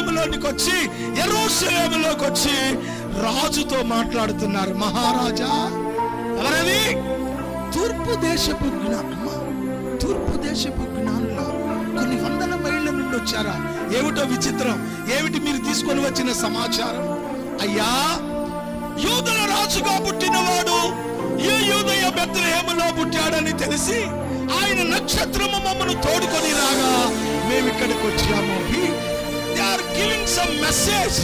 యెరూషలేములోనికి వచ్చి యెరూషలేములోకి వచ్చి రాజుతో మాట్లాడుతున్నారు. మహారాజా, ఎవరది? తూర్పు దేశపు జ్ఞానుల కొన్ని వందల మైళ్ళ నుండి వచ్చారా? ఏమిటో విచిత్రం, ఏమిటి మీరు తీసుకొని వచ్చిన సమాచారం? అయ్యా, యూదుల రాజుగా పుట్టినవాడు ఈ యూదయ బెత్లెహేములో పుట్టాడని తెలిసి ఆయన నక్షత్రము మమ్మను తోడుకొని రాగా మేము ఇక్కడికి వచ్చాము. They are giving some message,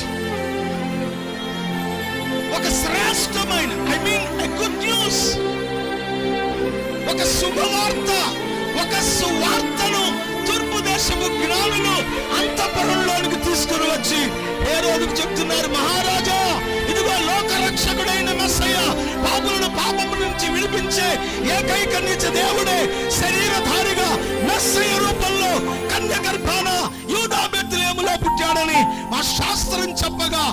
ఒక శ్రేష్టమైన ఎ గుడ్ న్యూస్, ఒక శుభవార్త, ఒక సువార్తను తూర్పు దేశపు జ్ఞానులు అంతఃపురంలోనికి తీసుకుని వచ్చి హేరోదుకు చెప్తున్నారు. మహారాజా, ఇదిగో లోకరక్షకుడైన మెస్సయ్య, పాపులను పాపము నుంచి విడిపించే ఏకైక నిజ దేవుడే శరీరధారిగా మెస్సయ్య రూపంలో కన్య గర్భాన యూదా బెత్లెహేములో పుట్టాడని మా శాస్త్రం చెప్పగా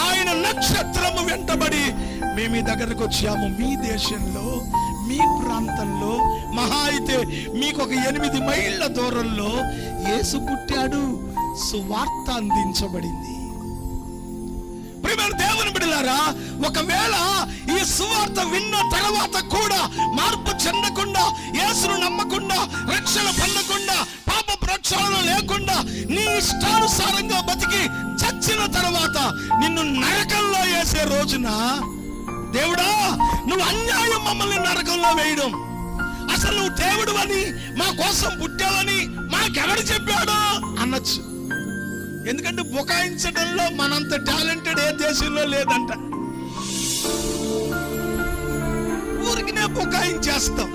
ఆయన నక్షత్రము వెంటబడి మేము ఈ దగ్గరకు వచ్చాము. మీ దేశంలో, మీ ప్రాంతంలో మహా అయితే మీకు ఒక 8 మైళ్ళ దూరంలో యేసు పుట్టాడు, సువార్త అందించబడింది. ప్రియమైన దేవుని బిడ్డలారా, ఒకవేళ ఈ సువార్త విన్న తర్వాత కూడా మార్పు చెందకుండా, యేసును నమ్మకుండా, రక్షణ పొందకుండా, పాప ప్రక్షాళన లేకుండా నీ ఇష్టానుసారంగా బతికి చచ్చిన తర్వాత నిన్ను నరకంలో వేసే రోజున, దేవుడా, నువ్వు అన్యాయం మమ్మల్ని నరకంలో వేయడం, అసలు నువ్వు దేవుడు అని, మా కోసం పుట్టావని మాకెవరు చెప్పాడో అనొచ్చు. ఎందుకంటే బుకాయించడంలో మనంత టాలెంటెడ్ ఏ దేశంలో లేదంట. ఊరికినే బుకాయించేస్తాం,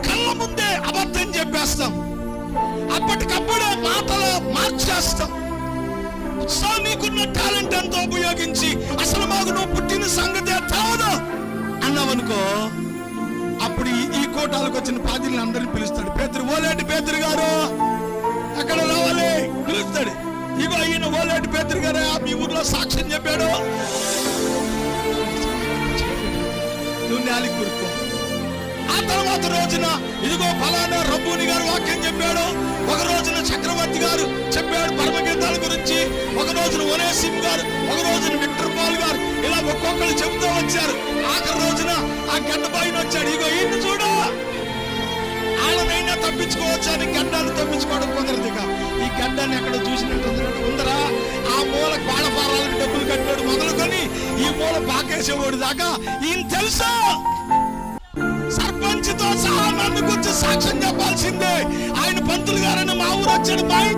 కళ్ళ ముందే అబద్ధం చెప్పేస్తాం, అప్పటికప్పుడే మాటలు మార్చేస్తాం. సో నీకున్న టాలెంట్ ఎంతో ఉపయోగించి అసలు మాకు నువ్వు పుట్టిన సంగతి తెలవదు అన్నావనుకో, అప్పుడు ఈ కోటాలకు వచ్చిన పాదిని అందరిని పిలుస్తాడు. పేతురు, ఓలేటి పేతురు గారు అక్కడ రావాలి పిలుస్తాడు. ఇగో ఈయన ఓలేటి పేతురు గారు మీ ఊర్లో సాక్ష్యం చెప్పాడు, నువ్వు నేలికి కూరుకో. ఆ తర్వాత రోజున ఇదిగో ఫలానా రబ్బూని గారు వాక్యం చెప్పాడు, ఒక రోజున చక్రవర్తి గారు చెప్పాడు పరమగీతాల గురించి, ఒక రోజున ఒనేసిం గారు, ఒక రోజున విక్టర్ పాల్ గారు, ఇలా ఒక్కొక్కరు చెబుతూ వచ్చారు. ఆఖరి రోజున ఆ గడ్డ పైన వచ్చాడు. ఇగో ఈయన చూడ, వాళ్ళనైనా తప్పించుకోవచ్చు అని గడ్డాన్ని తప్పించుకోవడం కుదరదుగా. ఈ గడ్డాన్ని ఎక్కడ చూసినట్టు ఉందరా, ఆ మూల బాడపారాలకు డబ్బులు కట్టాడు మొదలుకొని ఈ మూల బాకేసేవాడు దాకా ఈయన తెలుసా. సర్పంచ్తో సహా నన్ను గురించి సాక్ష్యం చెప్పాల్సిందే. ఆయన పంతులు గారని మా ఊరు వచ్చాడు.